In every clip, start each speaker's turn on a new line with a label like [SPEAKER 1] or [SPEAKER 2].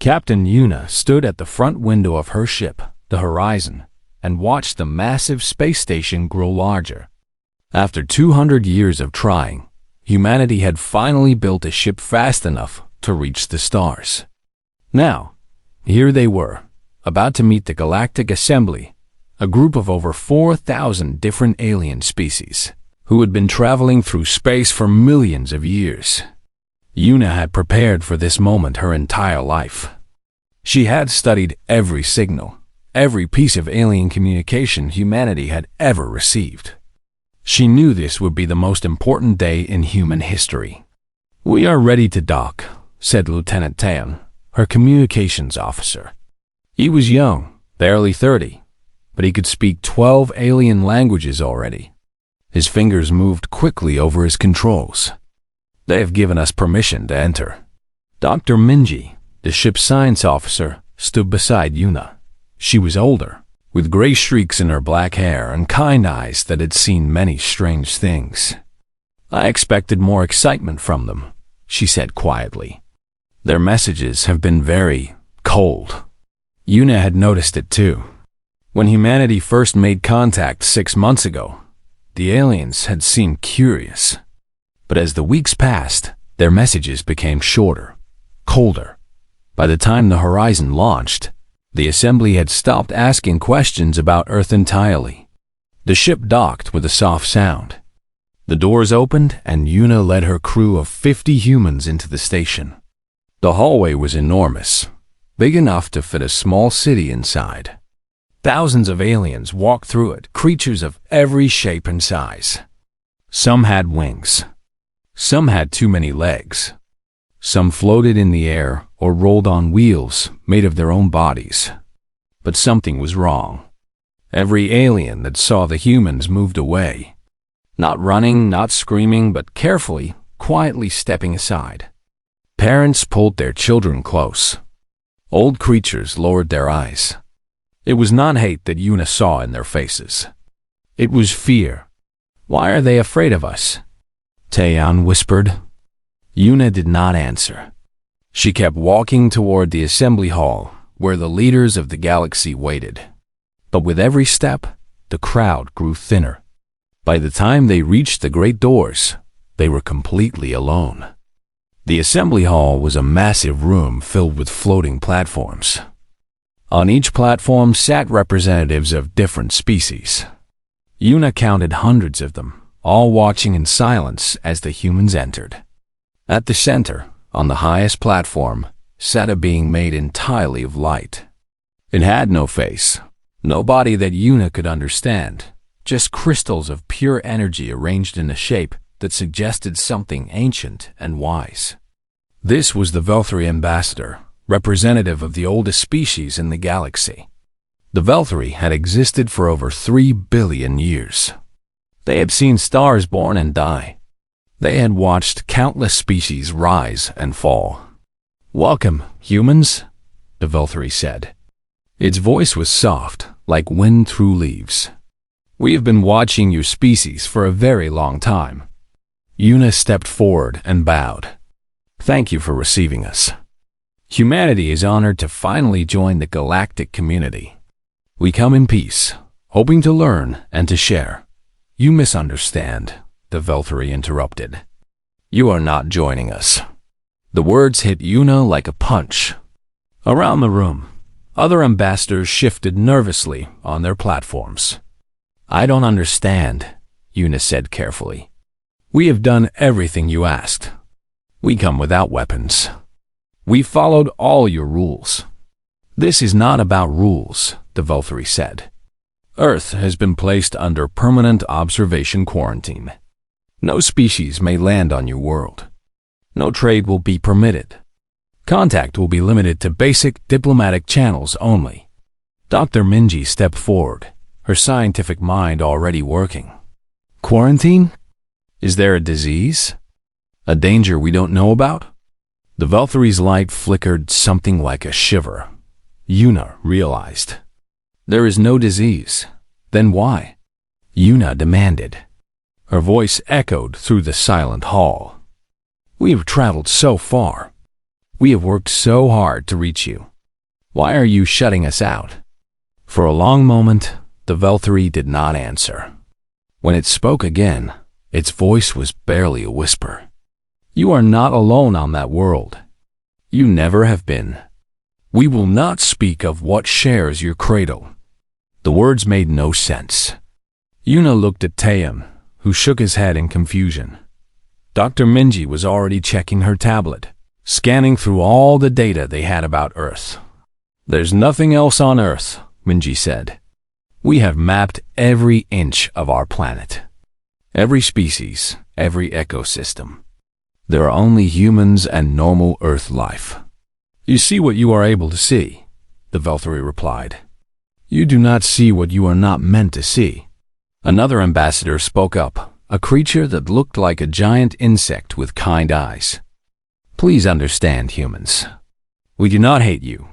[SPEAKER 1] Captain Yuna stood at the front window of her ship, the Horizon, and watched the massive space station grow larger. After 200 years of trying, humanity had finally built a ship fast enough to reach the stars. Now, here they were, about to meet the Galactic Assembly, a group of over 4,000 different alien species, who had been traveling through space for millions of years. Yuna had prepared for this moment her entire life. She had studied every signal, every piece of alien communication humanity had ever received. She knew this would be the most important day in human history. "We are ready to dock," said Lieutenant Tan, her communications officer. He was young, barely 30, but he could speak 12 alien languages already. His fingers moved quickly over his controls. "They have given us permission to enter." Dr. Minji, the ship's science officer, stood beside Yuna. She was older, with gray streaks in her black hair and kind eyes that had seen many strange things. "I expected more excitement from them," she said quietly. "Their messages have been very cold." Yuna had noticed it too. When humanity first made contact 6 months ago, the aliens had seemed curious. But as the weeks passed, their messages became shorter, colder. By the time the Horizon launched, the assembly had stopped asking questions about Earth entirely. The ship docked with a soft sound. The doors opened and Yuna led her crew of 50 humans into the station. The hallway was enormous, big enough to fit a small city inside. Thousands of aliens walked through it, creatures of every shape and size. Some had wings. Some had too many legs. Some floated in the air or rolled on wheels made of their own bodies. But something was wrong. Every alien that saw the humans moved away. Not running, not screaming, but carefully, quietly stepping aside. Parents pulled their children close. Old creatures lowered their eyes. It was not hate that Yuna saw in their faces. It was fear. "Why are they afraid of us?" Taeyeon whispered. Yuna did not answer. She kept walking toward the assembly hall, where the leaders of the galaxy waited. But with every step, the crowd grew thinner. By the time they reached the great doors, they were completely alone. The assembly hall was a massive room filled with floating platforms. On each platform sat representatives of different species. Yuna counted hundreds of them, all watching in silence as the humans entered. At the center, on the highest platform, sat a being made entirely of light. It had no face, no body that Yuna could understand, just crystals of pure energy arranged in a shape that suggested something ancient and wise. This was the Velthari ambassador, representative of the oldest species in the galaxy. The Velthari had existed for over 3 billion years. They had seen stars born and die. They had watched countless species rise and fall. "Welcome, humans," the Velthari said. Its voice was soft, like wind through leaves. "We have been watching your species for a very long time." Yuna stepped forward and bowed. "Thank you for receiving us. Humanity is honored to finally join the galactic community. We come in peace, hoping to learn and to share." "You misunderstand," the Velthari interrupted. "You are not joining us." The words hit Yuna like a punch. Around the room, other ambassadors shifted nervously on their platforms. "I don't understand," Yuna said carefully. "We have done everything you asked. We come without weapons. We followed all your rules." "This is not about rules," the Velthari said. "Earth has been placed under permanent observation quarantine. No species may land on your world. No trade will be permitted. Contact will be limited to basic diplomatic channels only." Dr. Minji stepped forward, her scientific mind already working. "Quarantine? Is there a disease? A danger we don't know about?" The Velthari's light flickered something like a shiver. Yuna realized. "There is no disease. Then why?" Yuna demanded. Her voice echoed through the silent hall. "We have traveled so far. We have worked so hard to reach you. Why are you shutting us out?" For a long moment, the Valkyrie did not answer. When it spoke again, its voice was barely a whisper. "You are not alone on that world. You never have been. We will not speak of what shares your cradle." The words made no sense. Yuna looked at Taeyeon, who shook his head in confusion. Dr. Minji was already checking her tablet, scanning through all the data they had about Earth. "There's nothing else on Earth," Minji said. "We have mapped every inch of our planet. Every species, every ecosystem. There are only humans and normal Earth life." "You see what you are able to see," the Valkyrie replied. "You do not see what you are not meant to see." Another ambassador spoke up, a creature that looked like a giant insect with kind eyes. "Please understand, humans. We do not hate you.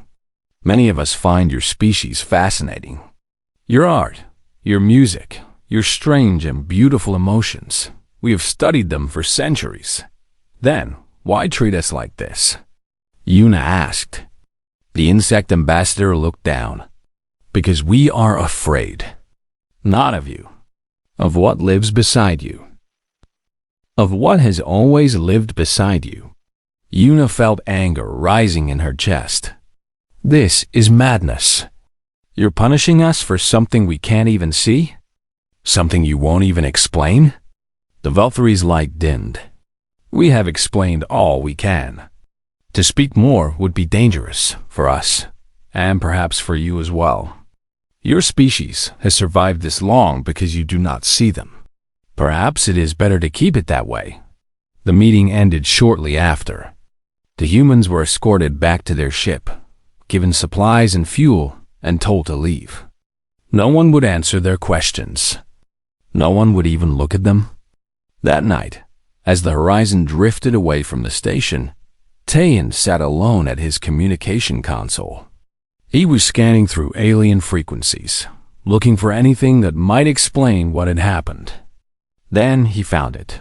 [SPEAKER 1] Many of us find your species fascinating. Your art, your music, your strange and beautiful emotions. We have studied them for centuries. Then, why treat us like this?" Yuna asked. The insect ambassador looked down. "Because we are afraid. Not of you. Of what lives beside you. Of what has always lived beside you." Yuna felt anger rising in her chest. "This is madness. You're punishing us for something we can't even see? Something you won't even explain?" The Valkyrie's light dimmed. "We have explained all we can. To speak more would be dangerous for us, and perhaps for you as well. Your species has survived this long because you do not see them. Perhaps it is better to keep it that way." The meeting ended shortly after. The humans were escorted back to their ship, given supplies and fuel, and told to leave. No one would answer their questions. No one would even look at them. That night, as the horizon drifted away from the station, Taeyeon sat alone at his communication console. He was scanning through alien frequencies, looking for anything that might explain what had happened. Then he found it.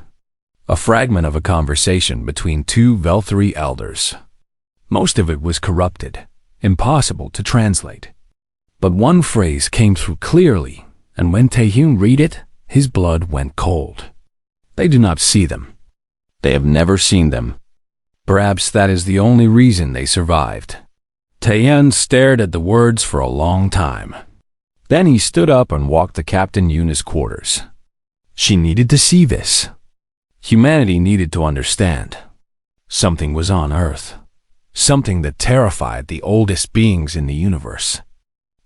[SPEAKER 1] A fragment of a conversation between two Valkyrie elders. Most of it was corrupted, impossible to translate. But one phrase came through clearly, and when Taeyeon read it, his blood went cold. They do not see them. They have never seen them. Perhaps that is the only reason they survived. Taeyeon stared at the words for a long time. Then he stood up and walked to Captain Yuna's quarters. She needed to see this. Humanity needed to understand. Something was on Earth. Something that terrified the oldest beings in the universe.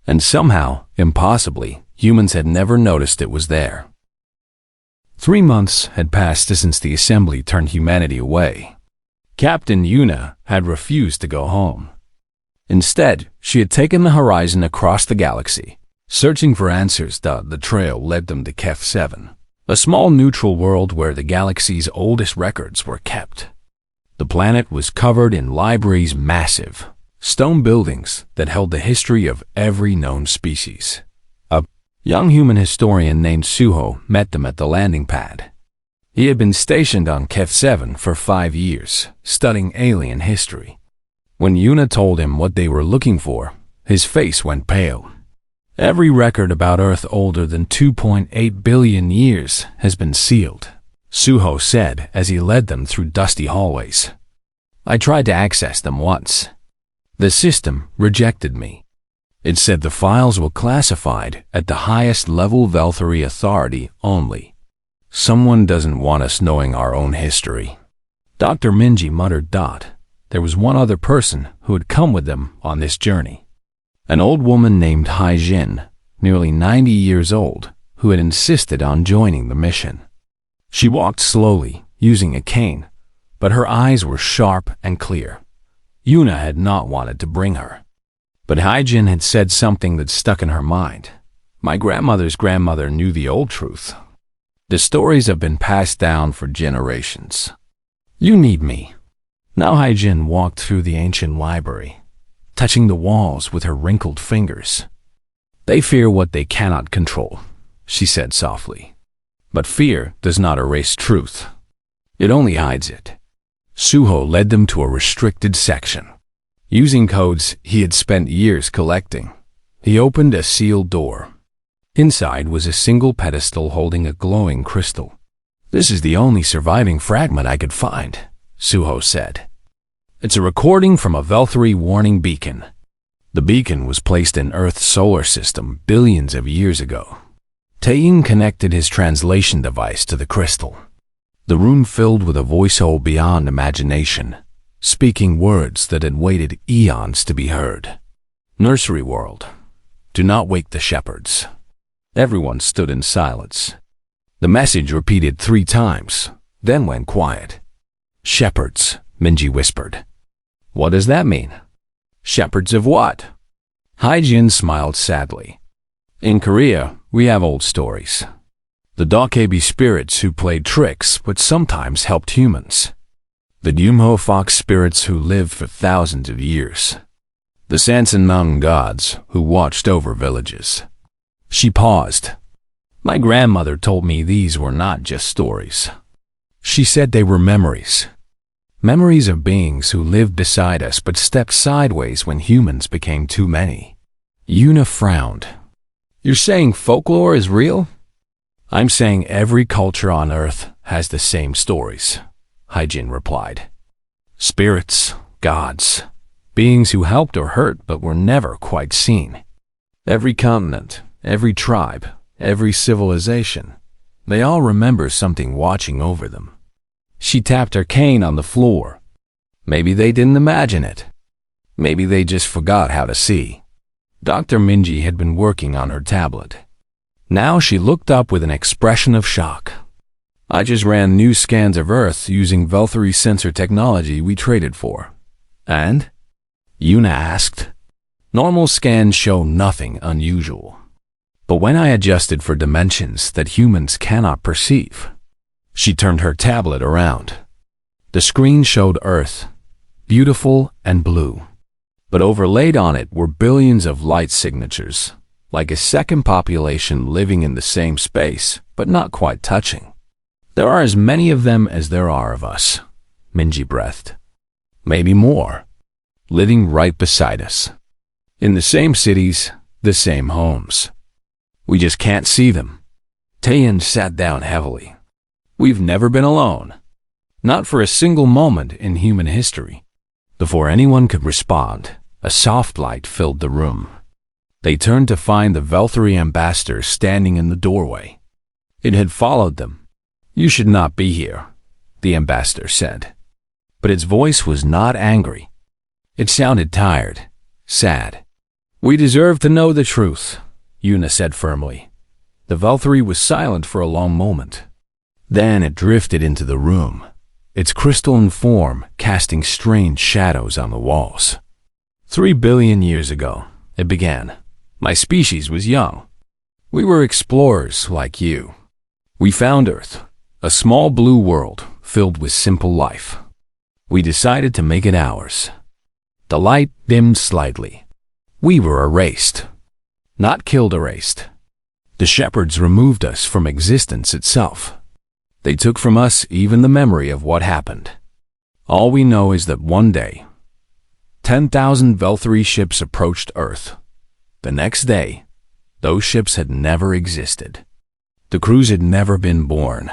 [SPEAKER 1] And somehow, impossibly, humans had never noticed it was there. 3 months had passed since the Assembly turned humanity away. Captain Yuna had refused to go home. Instead, she had taken the horizon across the galaxy, searching for answers. The trail led them to Kef 7, a small neutral world where the galaxy's oldest records were kept. The planet was covered in libraries, massive stone buildings that held the history of every known species. A young human historian named Suho met them at the landing pad. He had been stationed on Kef 7 for 5 years, studying alien history. When Yuna told him what they were looking for, his face went pale. Every record about Earth older than 2.8 billion years has been sealed, Suho said as he led them through dusty hallways. I tried to access them once. The system rejected me. It said the files were classified at the highest level Valkyrie authority only. Someone doesn't want us knowing our own history. Dr. Minji muttered. There was one other person who had come with them on this journey. An old woman named Hai-Jin, nearly 90 years old, who had insisted on joining the mission. She walked slowly, using a cane, but her eyes were sharp and clear. Yuna had not wanted to bring her. But Hai-Jin had said something that stuck in her mind. My grandmother's grandmother knew the old truth. The stories have been passed down for generations. You need me. Now Hai-Jin walked through the ancient library, touching the walls with her wrinkled fingers. They fear what they cannot control, she said softly. But fear does not erase truth. It only hides it. Suho led them to a restricted section. Using codes he had spent years collecting, he opened a sealed door. Inside was a single pedestal holding a glowing crystal. "This is the only surviving fragment I could find," Suho said. "It's a recording from a Velthari warning beacon." The beacon was placed in Earth's solar system billions of years ago. Taeyin connected his translation device to the crystal. The room filled with a voice beyond imagination, speaking words that had waited eons to be heard. "Nursery world. Do not wake the shepherds." Everyone stood in silence. The message repeated 3 times, then went quiet. "Shepherds," Minji whispered. "What does that mean?" "Shepherds of what?" Haijin smiled sadly. "In Korea, we have old stories. The Dokebi spirits who played tricks but sometimes helped humans. The Yumho fox spirits who lived for thousands of years. The Sansan mountain gods who watched over villages." She paused. "My grandmother told me these were not just stories. She said they were memories. Memories of beings who lived beside us but stepped sideways when humans became too many." Yuna frowned. "You're saying folklore is real?" "I'm saying every culture on Earth has the same stories," Haijin replied. "Spirits, gods, beings who helped or hurt but were never quite seen. Every continent, every tribe, every civilization, they all remember something watching over them." She tapped her cane on the floor. "Maybe they didn't imagine it. Maybe they just forgot how to see." Dr. Minji had been working on her tablet. Now she looked up with an expression of shock. "I just ran new scans of Earth using Velthari sensor technology we traded for." "And?" Yuna asked. "Normal scans show nothing unusual. But when I adjusted for dimensions that humans cannot perceive." She turned her tablet around. The screen showed Earth, beautiful and blue. But overlaid on it were billions of light signatures, like a second population living in the same space, but not quite touching. "There are as many of them as there are of us," Minji breathed. "Maybe more, living right beside us. In the same cities, the same homes. We just can't see them." Taeyin sat down heavily. "We've never been alone. Not for a single moment in human history." Before anyone could respond, a soft light filled the room. They turned to find the Velthari ambassador standing in the doorway. It had followed them. "You should not be here," the ambassador said. But its voice was not angry. It sounded tired, sad. "We deserve to know the truth," Yuna said firmly. The Velthari was silent for a long moment. Then it drifted into the room, its crystalline form casting strange shadows on the walls. 3 billion years ago, it began. My species was young. We were explorers like you. We found Earth, a small blue world filled with simple life. We decided to make it ours. The light dimmed slightly. We were erased. Not killed, erased. The shepherds removed us from existence itself. They took from us even the memory of what happened. All we know is that one day, 10,000 Velthari ships approached Earth. The next day, those ships had never existed. The crews had never been born.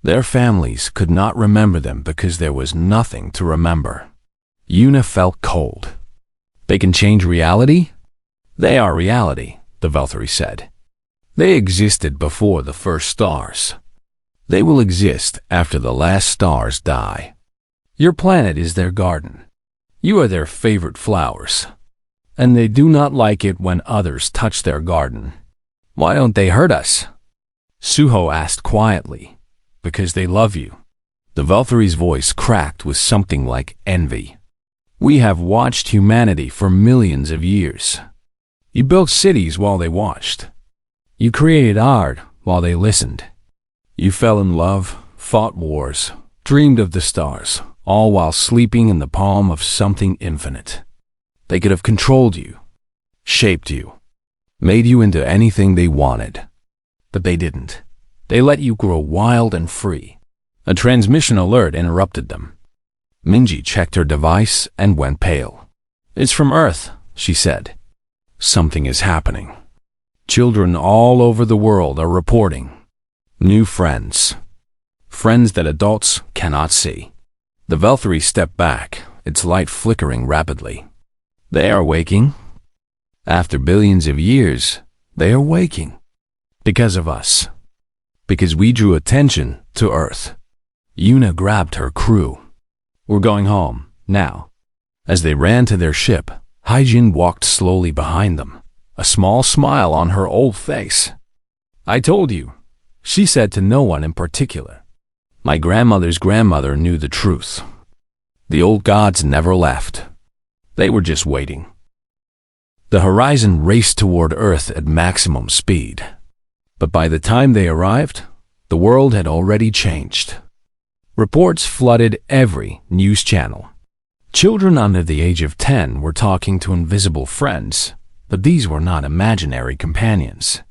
[SPEAKER 1] Their families could not remember them because there was nothing to remember." Yuna felt cold. "They can change reality?" "They are reality," the Velthari said. "They existed before the first stars. They will exist after the last stars die. Your planet is their garden. You are their favorite flowers. And they do not like it when others touch their garden. Why don't they hurt us?" Suho asked quietly. "Because they love you." The Velthari's voice cracked with something like envy. "We have watched humanity for millions of years. You built cities while they watched. You created art while they listened. You fell in love, fought wars, dreamed of the stars, all while sleeping in the palm of something infinite. They could have controlled you, shaped you, made you into anything they wanted. But they didn't. They let you grow wild and free." A transmission alert interrupted them. Minji checked her device and went pale. "It's from Earth," she said. "Something is happening. Children all over the world are reporting. New friends. Friends that adults cannot see." The Valkyrie stepped back, its light flickering rapidly. "They are waking. After billions of years, they are waking. Because of us. Because we drew attention to Earth." Yuna grabbed her crew. "We're going home, now." As they ran to their ship, Haijin walked slowly behind them, a small smile on her old face. "I told you," she said to no one in particular. "My grandmother's grandmother knew the truth. The old gods never left. They were just waiting." The horizon raced toward Earth at maximum speed. But by the time they arrived, the world had already changed. Reports flooded every news channel. Children under the age of 10 were talking to invisible friends, but these were not imaginary companions.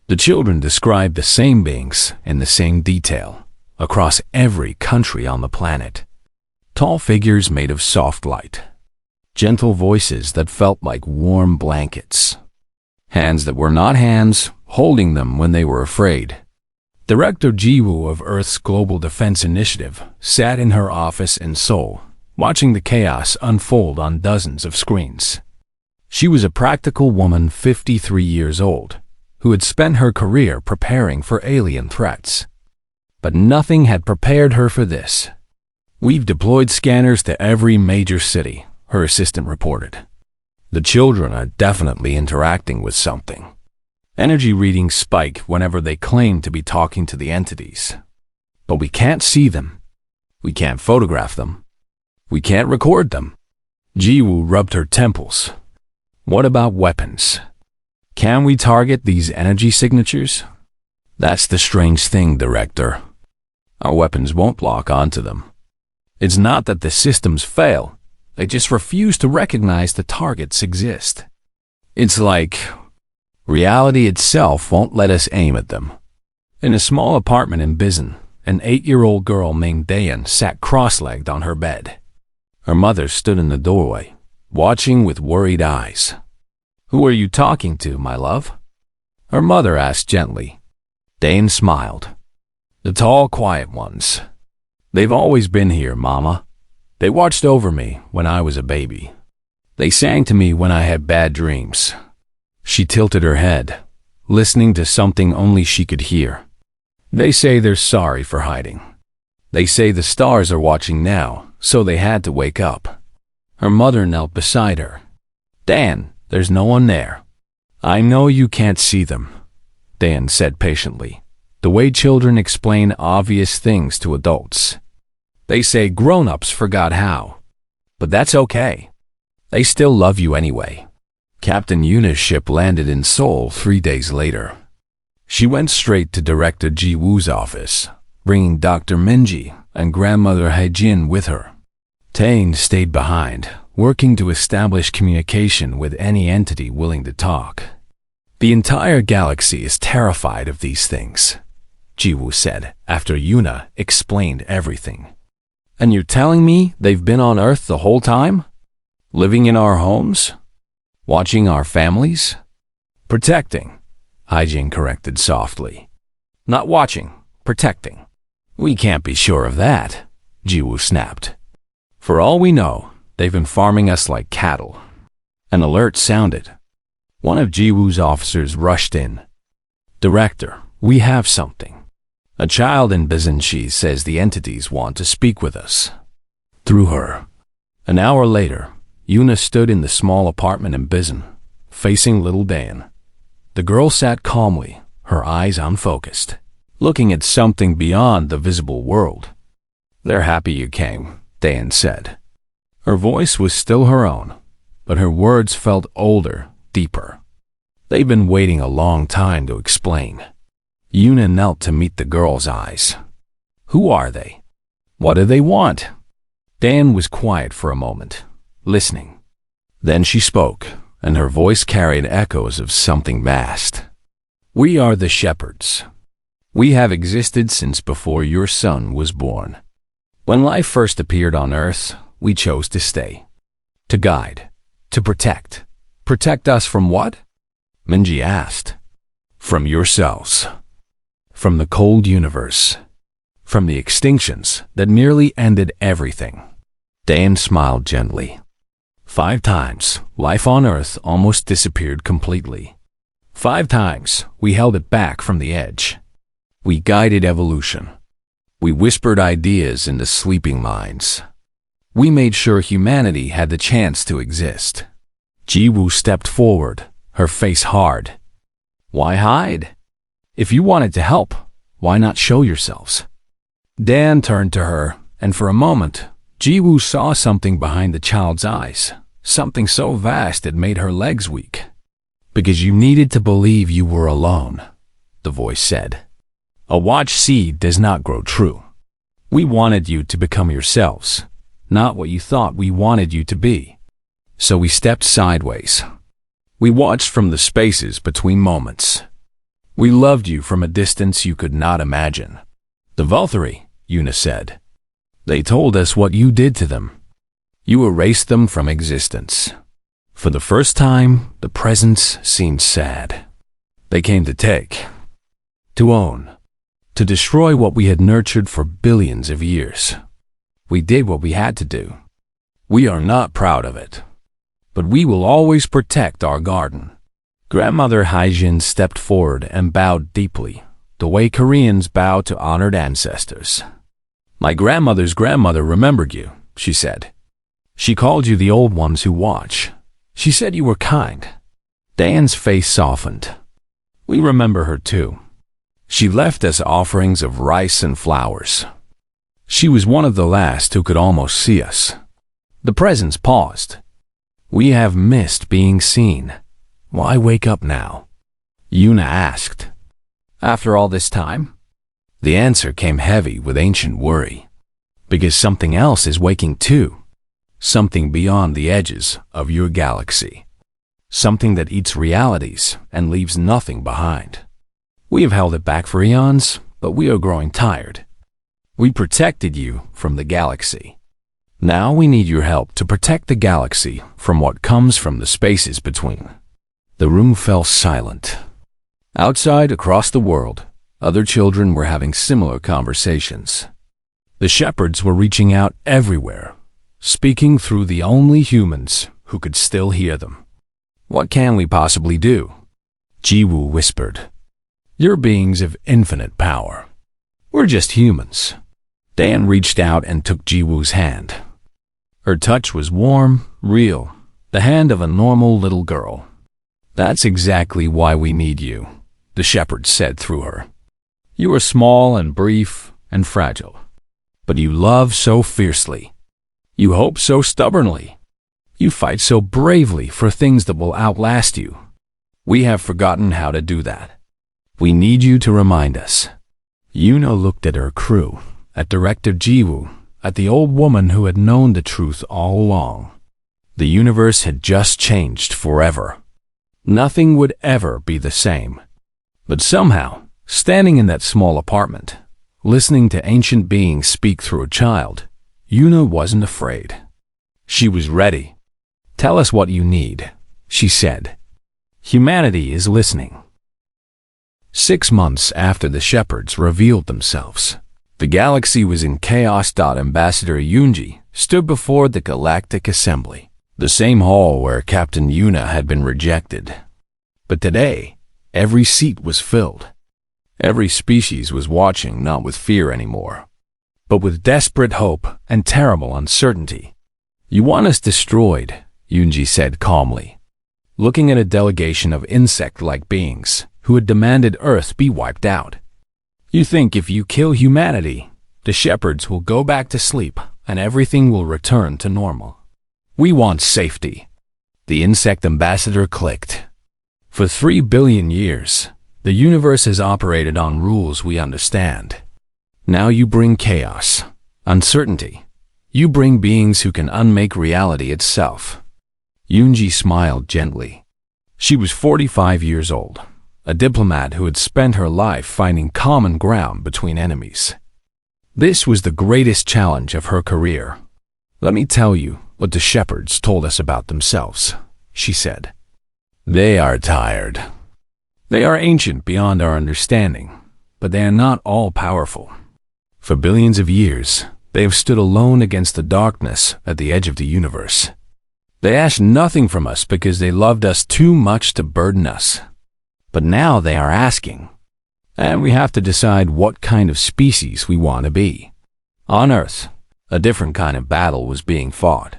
[SPEAKER 1] The children described the same beings in the same detail, across every country on the planet. Tall figures made of soft light. Gentle voices that felt like warm blankets. Hands that were not hands, holding them when they were afraid. Director Jiwoo of Earth's Global Defense Initiative sat in her office in Seoul, watching the chaos unfold on dozens of screens. She was a practical woman 53 years old, who had spent her career preparing for alien threats. But nothing had prepared her for this. "We've deployed scanners to every major city," her assistant reported. "The children are definitely interacting with something. Energy readings spike whenever they claim to be talking to the entities. But we can't see them. We can't photograph them. We can't record them." Jiwoo rubbed her temples. "What about weapons? Can we target these energy signatures?" "That's the strange thing, Director. Our weapons won't lock onto them. It's not that the systems fail. They just refuse to recognize the targets exist. It's like reality itself won't let us aim at them." In a small apartment in Bizen, an 8-year-old girl named Dayan sat cross-legged on her bed. Her mother stood in the doorway, watching with worried eyes. "Who are you talking to, my love?" her mother asked gently. Dayan smiled. "The tall, quiet ones. They've always been here, Mama. They watched over me when I was a baby. They sang to me when I had bad dreams." She tilted her head, listening to something only she could hear. "They say they're sorry for hiding. They say the stars are watching now, so they had to wake up." Her mother knelt beside her. "Dan, there's no one there." "I know you can't see them," Dan said patiently, the way children explain obvious things to adults. "They say grown-ups forgot how. But that's okay. They still love you anyway." Captain Yuna's ship landed in Seoul 3 days later. She went straight to Director Ji-woo's office, bringing Dr. Minji and Grandmother Haejin with her. Tae stayed behind, working to establish communication with any entity willing to talk. "The entire galaxy is terrified of these things," Ji-woo said after Yuna explained everything. "And you're telling me they've been on Earth the whole time? Living in our homes? Watching our families?" "Protecting," Haejin corrected softly. "Not watching, protecting." "We can't be sure of that," Ji-woo snapped. "For all we know, they've been farming us like cattle." An alert sounded. One of Ji-woo's officers rushed in. "Director, we have something. A child in Bizenshi says the entities want to speak with us." Through her. An hour later, Yuna stood in the small apartment in Bizen, facing little Dan. The girl sat calmly, her eyes unfocused, looking at something beyond the visible world. "They're happy you came," Dan said. Her voice was still her own, but her words felt older, deeper. "They've been waiting a long time to explain." Yuna knelt to meet the girl's eyes. "Who are they? What do they want?" Dan was quiet for a moment, listening. Then she spoke, and her voice carried echoes of something vast. "We are the shepherds. We have existed since before your son was born. When life first appeared on Earth, we chose to stay. To guide. To protect. Protect us from what? Minji asked. From yourselves. From the cold universe. From the extinctions that nearly ended everything. Dan smiled gently. 5 times, life on Earth almost disappeared completely. 5 times, we held it back from the edge. We guided evolution. We whispered ideas into sleeping minds. We made sure humanity had the chance to exist. Jiwoo stepped forward, her face hard. Why hide? If you wanted to help, why not show yourselves? Dan turned to her, and for a moment, Jiwoo saw something behind the child's eyes, something so vast it made her legs weak. Because you needed to believe you were alone, the voice said. A watched seed does not grow true. We wanted you to become yourselves, not what you thought we wanted you to be. So we stepped sideways. We watched from the spaces between moments. We loved you from a distance you could not imagine. The Volturi, Yuna said. They told us what you did to them. You erased them from existence. For the first time, the presence seemed sad. They came to take, to own, to destroy what we had nurtured for billions of years. We did what we had to do. We are not proud of it. But we will always protect our garden. Grandmother Haijin stepped forward and bowed deeply, the way Koreans bow to honored ancestors. My grandmother's grandmother remembered you, she said. She called you the old ones who watch. She said you were kind. Dan's face softened. We remember her too. She left us offerings of rice and flowers. She was one of the last who could almost see us. The presence paused. We have missed being seen. Why wake up now? Yuna asked. After all this time? The answer came heavy with ancient worry. Because something else is waking too. Something beyond the edges of your galaxy. Something that eats realities and leaves nothing behind. We have held it back for eons, but we are growing tired. We protected you from the galaxy. Now we need your help to protect the galaxy from what comes from the spaces between. The room fell silent. Outside, across the world, other children were having similar conversations. The shepherds were reaching out everywhere, speaking through the only humans who could still hear them. What can we possibly do? Jiwoo whispered. You're beings of infinite power. We're just humans. Dan reached out and took Jiwoo's hand. Her touch was warm, real, the hand of a normal little girl. That's exactly why we need you, the shepherd said through her. You are small and brief and fragile, but you love so fiercely. You hope so stubbornly. You fight so bravely for things that will outlast you. We have forgotten how to do that. We need you to remind us. Yuna looked at her crew, at Director Jiwoo, at the old woman who had known the truth all along. The universe had just changed forever. Nothing would ever be the same. But somehow, standing in that small apartment, listening to ancient beings speak through a child, Yuna wasn't afraid. She was ready. Tell us what you need, she said. Humanity is listening. 6 months after the shepherds revealed themselves, the galaxy was in chaos. Ambassador Yunji stood before the Galactic Assembly, the same hall where Captain Yuna had been rejected. But today, every seat was filled. Every species was watching not with fear anymore, but with desperate hope and terrible uncertainty. You want us destroyed, Yunji said calmly, looking at a delegation of insect-like beings who had demanded Earth be wiped out. You think if you kill humanity, the shepherds will go back to sleep and everything will return to normal. We want safety. The insect ambassador clicked. For 3 billion years, the universe has operated on rules we understand. Now you bring chaos, uncertainty. You bring beings who can unmake reality itself. Yunji smiled gently. She was 45 years old, a diplomat who had spent her life finding common ground between enemies. This was the greatest challenge of her career. "Let me tell you what the shepherds told us about themselves," she said. "They are tired. They are ancient beyond our understanding, but they are not all-powerful. For billions of years, they have stood alone against the darkness at the edge of the universe. They asked nothing from us because they loved us too much to burden us. But now they are asking, and we have to decide what kind of species we want to be." On Earth, a different kind of battle was being fought.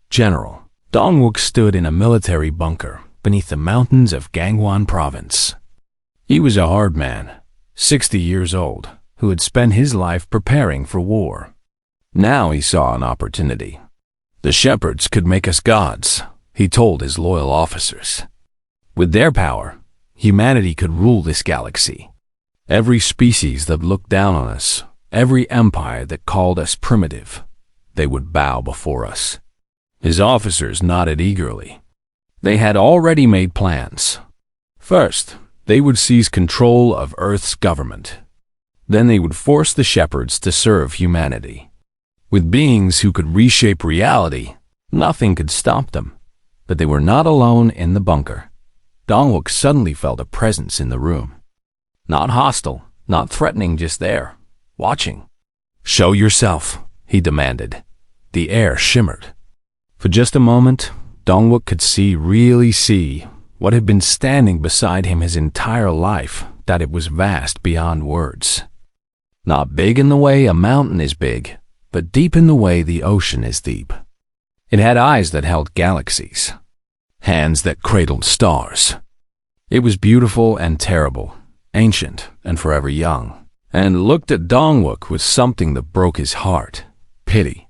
[SPEAKER 1] General Dongwook stood in a military bunker beneath the mountains of Gangwon Province. He was a hard man, 60 years old, who had spent his life preparing for war. Now he saw an opportunity. "The shepherds could make us gods," he told his loyal officers. "With their power, humanity could rule this galaxy. Every species that looked down on us, every empire that called us primitive, they would bow before us." His officers nodded eagerly. They had already made plans. First, they would seize control of Earth's government. Then they would force the shepherds to serve humanity. With beings who could reshape reality, nothing could stop them. But they were not alone in the bunker. Dongwook suddenly felt a presence in the room. Not hostile, not threatening, just there, watching. "Show yourself," he demanded. The air shimmered. For just a moment, Dongwook could really see what had been standing beside him his entire life, that it was vast beyond words. Not big in the way a mountain is big, but deep in the way the ocean is deep. It had eyes that held galaxies, hands that cradled stars. It was beautiful and terrible, ancient and forever young, and looked at Dongwook with something that broke his heart: pity.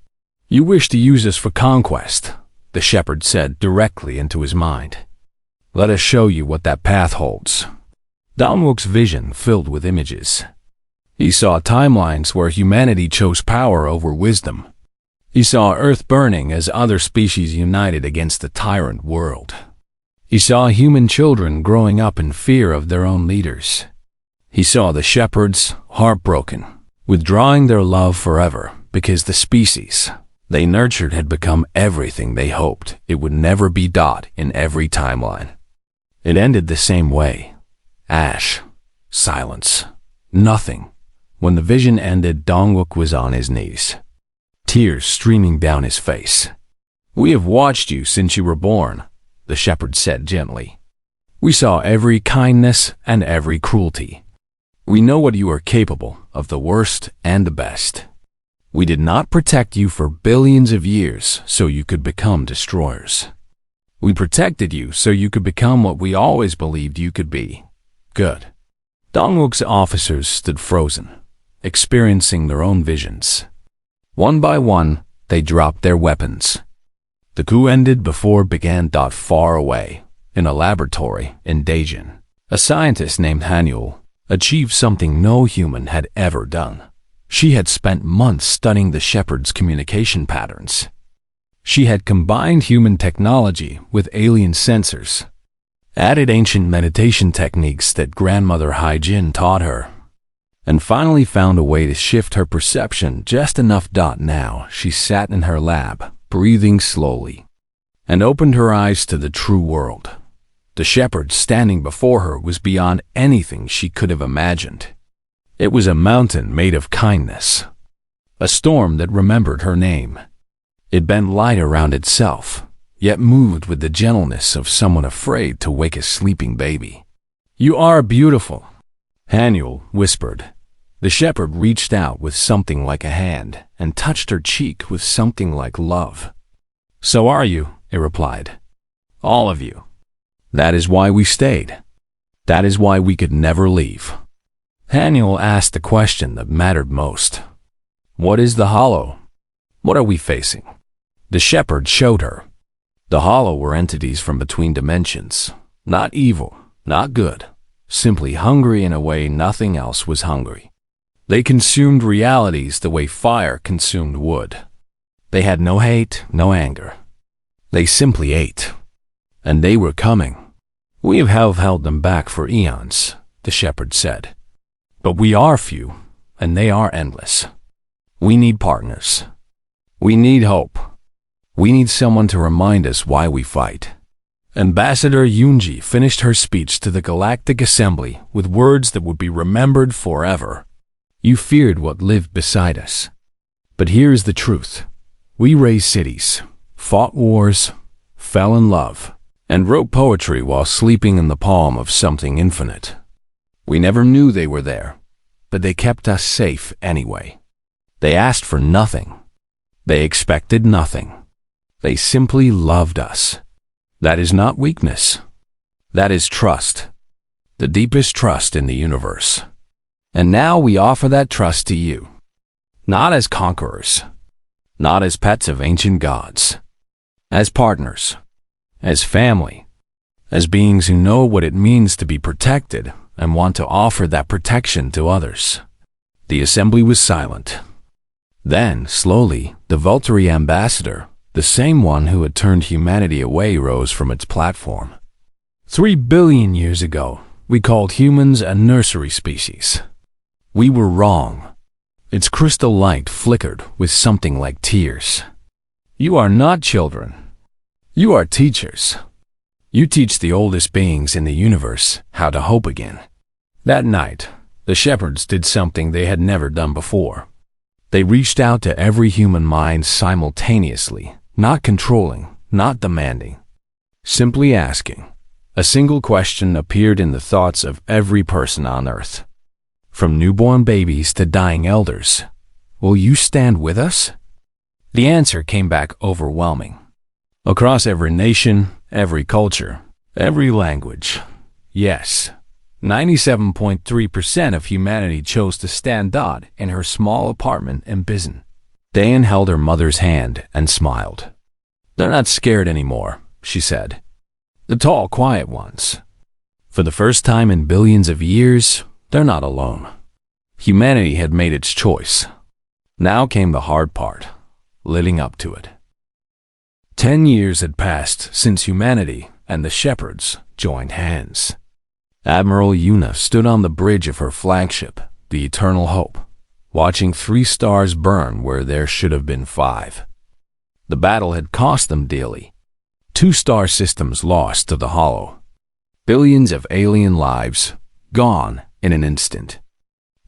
[SPEAKER 1] "You wish to use us for conquest," the shepherd said directly into his mind. "Let us show you what that path holds." Dongwook's vision filled with images. He saw timelines where humanity chose power over wisdom. He saw Earth burning as other species united against the tyrant world. He saw human children growing up in fear of their own leaders. He saw the shepherds, heartbroken, withdrawing their love forever because the species they nurtured had become everything they hoped it would never be. In every timeline, it ended the same way: ash, silence, nothing. When the vision ended, Dongwook was on his knees, tears streaming down his face. "We have watched you since you were born," the shepherd said gently. "We saw every kindness and every cruelty. We know what you are capable of, the worst and the best. We did not protect you for billions of years so you could become destroyers. We protected you so you could become what we always believed you could be: good." Dongwook's officers stood frozen, experiencing their own visions. One by one, they dropped their weapons. The coup ended before it began. Far away, in a laboratory in Daejeon, a scientist named Hanyul achieved something no human had ever done. She had spent months studying the shepherd's communication patterns. She had combined human technology with alien sensors, added ancient meditation techniques that Grandmother Haijin taught her, and finally found a way to shift her perception just enough. Now she sat in her lab, breathing slowly, and opened her eyes to the true world. The shepherd standing before her was beyond anything she could have imagined. It was a mountain made of kindness, a storm that remembered her name. It bent light around itself, yet moved with the gentleness of someone afraid to wake a sleeping baby. "You are beautiful," Hanyul whispered. The shepherd reached out with something like a hand and touched her cheek with something like love. "So are you," it replied. "All of you. That is why we stayed. That is why we could never leave." Hanyul asked the question that mattered most. "What is the hollow? What are we facing?" The shepherd showed her. The hollow were entities from between dimensions, not evil, not good, simply hungry in a way nothing else was hungry. They consumed realities the way fire consumed wood. They had no hate, no anger. They simply ate. And they were coming. "We have held them back for eons," the shepherd said. "But we are few, and they are endless. We need partners. We need hope. We need someone to remind us why we fight. Ambassador Yunji finished her speech to the Galactic Assembly with words that would be remembered forever. You feared what lived beside us. But here's the truth. We raised cities, fought wars, fell in love, and wrote poetry while sleeping in the palm of something infinite. We never knew they were there, but they kept us safe anyway. They asked for nothing. They expected nothing. They simply loved us. That is not weakness. That is trust. The deepest trust in the universe. And now we offer that trust to you. Not as conquerors. Not as pets of ancient gods. As partners. As family. As beings who know what it means to be protected and want to offer that protection to others. The assembly was silent. Then, slowly, the Volturi ambassador, the same one who had turned humanity away, rose from its platform. 3 billion years ago, we called humans a nursery species. We were wrong. Its crystal light flickered with something like tears. You are not children. You are teachers. You teach the oldest beings in the universe how to hope again. That night, the shepherds did something they had never done before. They reached out to every human mind simultaneously, not controlling, not demanding. Simply asking. A single question appeared in the thoughts of every person on Earth. From newborn babies to dying elders, will you stand with us? The answer came back overwhelming. Across every nation, every culture, every language, yes, 97.3% of humanity chose to stand Dot in her small apartment in Bizen. Dayan held her mother's hand and smiled. They're not scared anymore, she said. The tall, quiet ones. For the first time in billions of years, they're not alone. Humanity had made its choice. Now came the hard part, living up to it. 10 years had passed since humanity and the shepherds joined hands. Admiral Yuna stood on the bridge of her flagship, the Eternal Hope, watching 3 stars burn where there should have been 5. The battle had cost them dearly. 2 star systems lost to the Hollow. Billions of alien lives gone in an instant.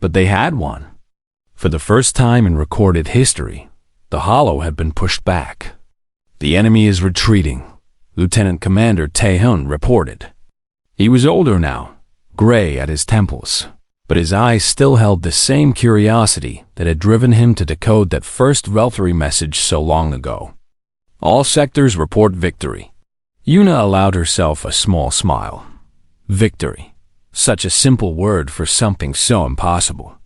[SPEAKER 1] But they had won. For the first time in recorded history, the Hollow had been pushed back. The enemy is retreating, Lieutenant Commander Tae-hun reported. He was older now, gray at his temples, but his eyes still held the same curiosity that had driven him to decode that first Veltri message so long ago. All sectors report victory. Yuna allowed herself a small smile. Victory. Such a simple word for something so impossible.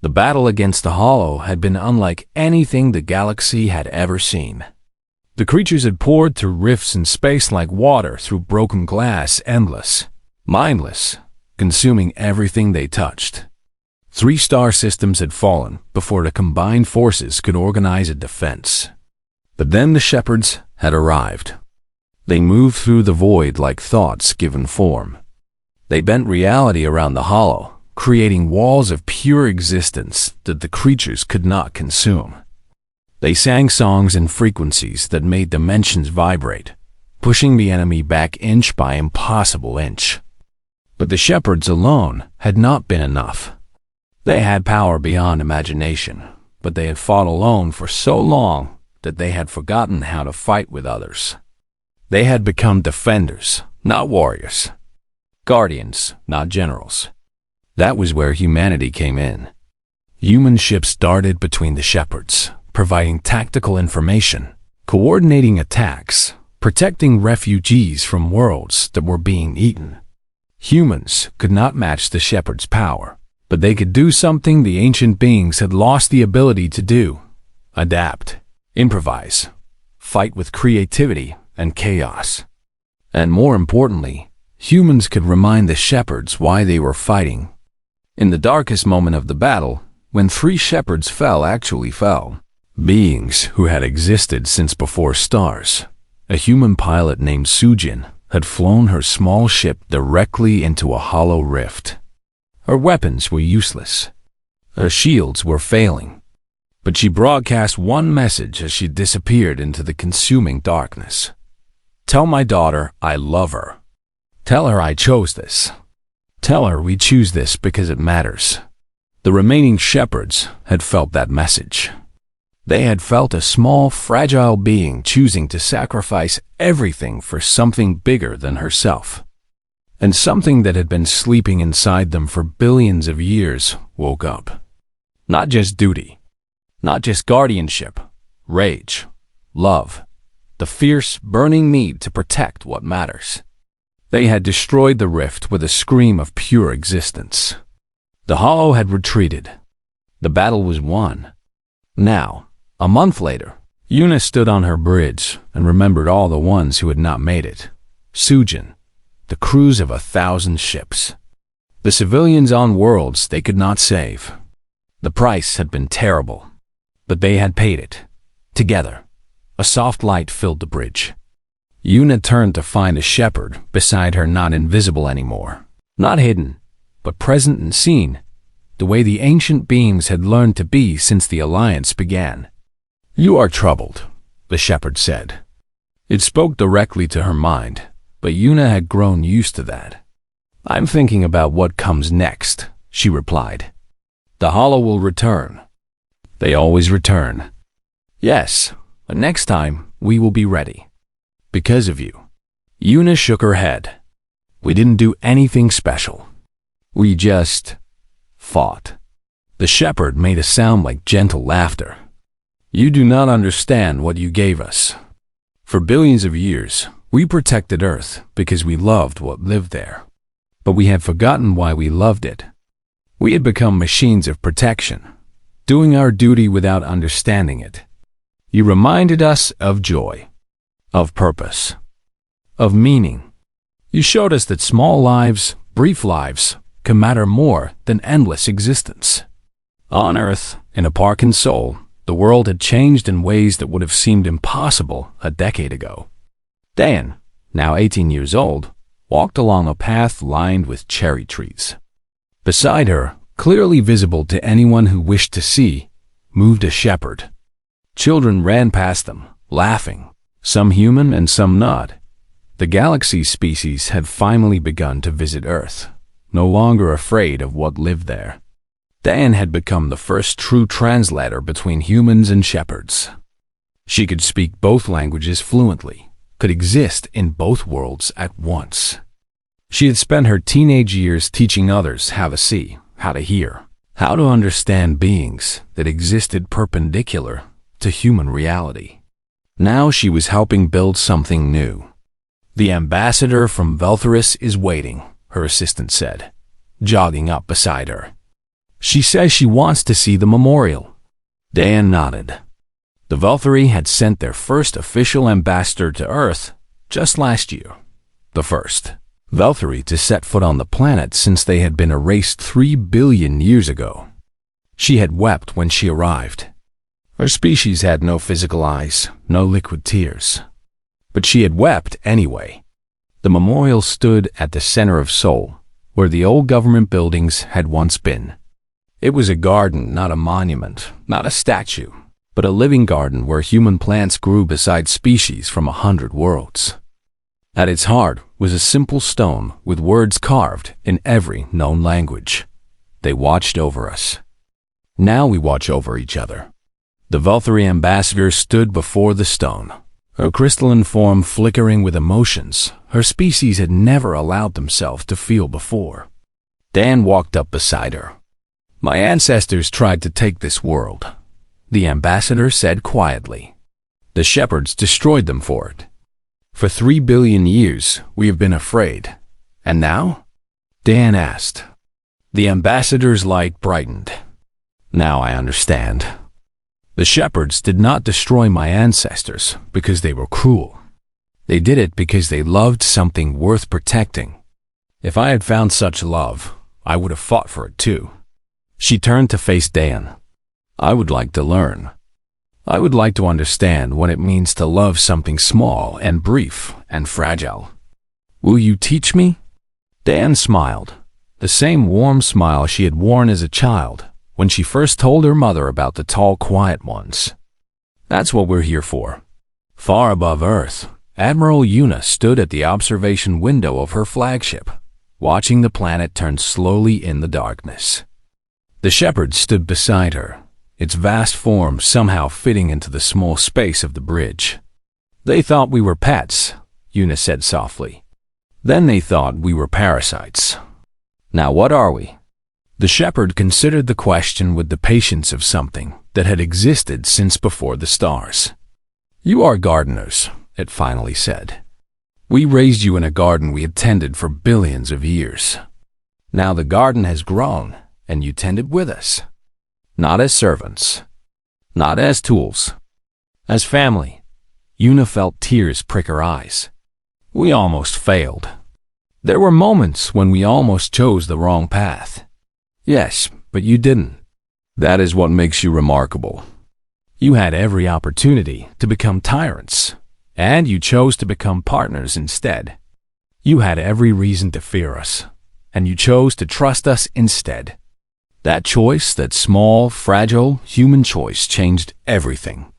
[SPEAKER 1] The battle against the Hollow had been unlike anything the galaxy had ever seen. The creatures had poured through rifts in space like water through broken glass, endless, mindless, consuming everything they touched. 3 star systems had fallen before the combined forces could organize a defense. But then the shepherds had arrived. They moved through the void like thoughts given form. They bent reality around the Hollow, creating walls of pure existence that the creatures could not consume. They sang songs in frequencies that made dimensions vibrate, pushing the enemy back inch by impossible inch. But the shepherds alone had not been enough. They had power beyond imagination, but they had fought alone for so long that they had forgotten how to fight with others. They had become defenders, not warriors. Guardians, not generals. That was where humanity came in. Human ships darted between the shepherds, providing tactical information, coordinating attacks, protecting refugees from worlds that were being eaten. Humans could not match the shepherds' power, but they could do something the ancient beings had lost the ability to do: adapt, improvise, fight with creativity and chaos. And more importantly, humans could remind the shepherds why they were fighting. In the darkest moment of the battle, when 3 shepherds actually fell, beings who had existed since before stars, a human pilot named Sujin had flown her small ship directly into a hollow rift. Her weapons were useless. Her shields were failing. But she broadcast one message as she disappeared into the consuming darkness. Tell my daughter I love her. Tell her I chose this. Tell her we choose this because it matters. The remaining shepherds had felt that message. They had felt a small, fragile being choosing to sacrifice everything for something bigger than herself. And something that had been sleeping inside them for billions of years woke up. Not just duty, not just guardianship, rage, love, the fierce, burning need to protect what matters. They had destroyed the rift with a scream of pure existence. The Hollow had retreated. The battle was won. Now, a month later, Yuna stood on her bridge and remembered all the ones who had not made it. Sujin, the crews of 1,000 ships. The civilians on worlds they could not save. The price had been terrible, but they had paid it. Together, a soft light filled the bridge. Yuna turned to find a shepherd beside her, not invisible anymore. Not hidden, but present and seen, the way the ancient beings had learned to be since the Alliance began. You are troubled, the shepherd said. It spoke directly to her mind, but Yuna had grown used to that. I'm thinking about what comes next, she replied. The Hollow will return. They always return. Yes, but next time we will be ready. Because of you. Yuna shook her head. We didn't do anything special. We just fought. The shepherd made a sound like gentle laughter. You do not understand what you gave us. For billions of years, we protected Earth because we loved what lived there. But we had forgotten why we loved it. We had become machines of protection, doing our duty without understanding it. You reminded us of joy, of purpose, of meaning. You showed us that small lives, brief lives, can matter more than endless existence. On Earth, in a park in Seoul, the world had changed in ways that would have seemed impossible a decade ago. Dan, now 18 years old, walked along a path lined with cherry trees. Beside her, clearly visible to anyone who wished to see, moved a shepherd. Children ran past them, laughing, some human and some not. The galaxy species had finally begun to visit Earth, no longer afraid of what lived there. Dan had become the first true translator between humans and shepherds. She could speak both languages fluently, could exist in both worlds at once. She had spent her teenage years teaching others how to see, how to hear, how to understand beings that existed perpendicular to human reality. Now she was helping build something new. The ambassador from Veltharis is waiting, her assistant said, jogging up beside her. She says she wants to see the memorial. Dan nodded. The Velthari had sent their first official ambassador to Earth just last year. The first Velthari to set foot on the planet since they had been erased 3 billion years ago. She had wept when she arrived. Her species had no physical eyes, no liquid tears. But she had wept anyway. The memorial stood at the center of Seoul, where the old government buildings had once been. It was a garden, not a monument, not a statue, but a living garden where human plants grew beside species from 100 worlds. At its heart was a simple stone with words carved in every known language. They watched over us. Now we watch over each other. The Velthari ambassador stood before the stone, her crystalline form flickering with emotions her species had never allowed themselves to feel before. Dan walked up beside her. My ancestors tried to take this world, the ambassador said quietly. The shepherds destroyed them for it. For 3 billion years, we have been afraid. And now? Dan asked. The ambassador's light brightened. Now I understand. The shepherds did not destroy my ancestors because they were cruel. They did it because they loved something worth protecting. If I had found such love, I would have fought for it too. She turned to face Dan. I would like to learn. I would like to understand what it means to love something small and brief and fragile. Will you teach me? Dan smiled, the same warm smile she had worn as a child, when she first told her mother about the tall, quiet ones. That's what we're here for. Far above Earth, Admiral Una stood at the observation window of her flagship, watching the planet turn slowly in the darkness. The shepherd stood beside her, its vast form somehow fitting into the small space of the bridge. They thought we were pets, Una said softly. Then they thought we were parasites. Now what are we? The shepherd considered the question with the patience of something that had existed since before the stars. You are gardeners, it finally said. We raised you in a garden we had tended for billions of years. Now the garden has grown, and you tend it with us. Not as servants. Not as tools. As family. Una felt tears prick her eyes. We almost failed. There were moments when we almost chose the wrong path. Yes, but you didn't. That is what makes you remarkable. You had every opportunity to become tyrants, and you chose to become partners instead. You had every reason to fear us, and you chose to trust us instead. That choice, that small, fragile, human choice, changed everything.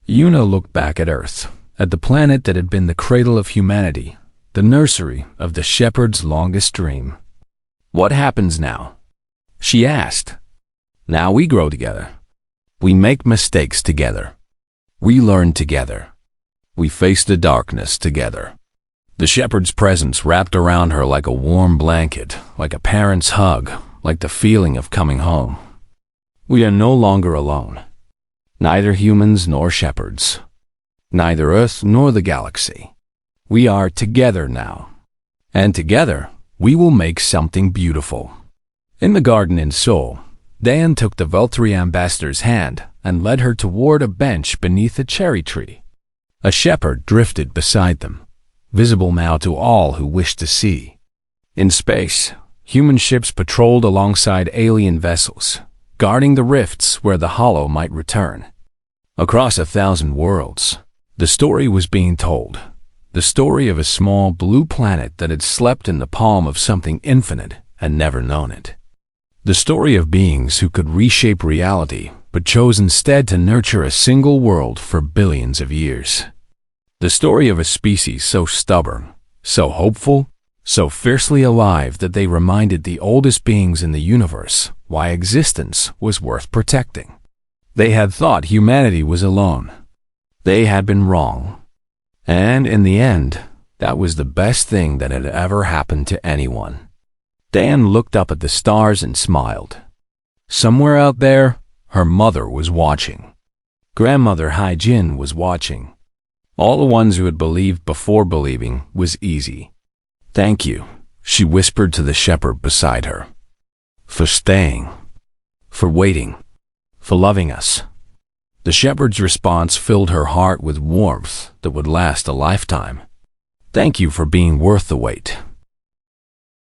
[SPEAKER 1] Una looked back at Earth, at the planet that had been the cradle of humanity, the nursery of the shepherd's longest dream. What happens now? She asked. Now we grow together. We make mistakes together. We learn together. We face the darkness together. The shepherd's presence wrapped around her like a warm blanket, like a parent's hug, like the feeling of coming home. We are no longer alone. Neither humans nor shepherds. Neither Earth nor the galaxy. We are together now. And together, we will make something beautiful. In the garden in Seoul, Dan took the Veltri ambassador's hand and led her toward a bench beneath a cherry tree. A shepherd drifted beside them, visible now to all who wished to see. In space, human ships patrolled alongside alien vessels, guarding the rifts where the hollow might return. Across 1,000 worlds, the story was being told. The story of a small blue planet that had slept in the palm of something infinite and never known it. The story of beings who could reshape reality but chose instead to nurture a single world for billions of years. The story of a species so stubborn, so hopeful, so fiercely alive that they reminded the oldest beings in the universe why existence was worth protecting. They had thought humanity was alone. They had been wrong. And in the end, that was the best thing that had ever happened to anyone. Dan looked up at the stars and smiled. Somewhere out there, her mother was watching. Grandmother Hai-Jin was watching. All the ones who had believed before believing was easy. Thank you, she whispered to the shepherd beside her. For staying. For waiting. For loving us. The shepherd's response filled her heart with warmth that would last a lifetime. Thank you for being worth the wait.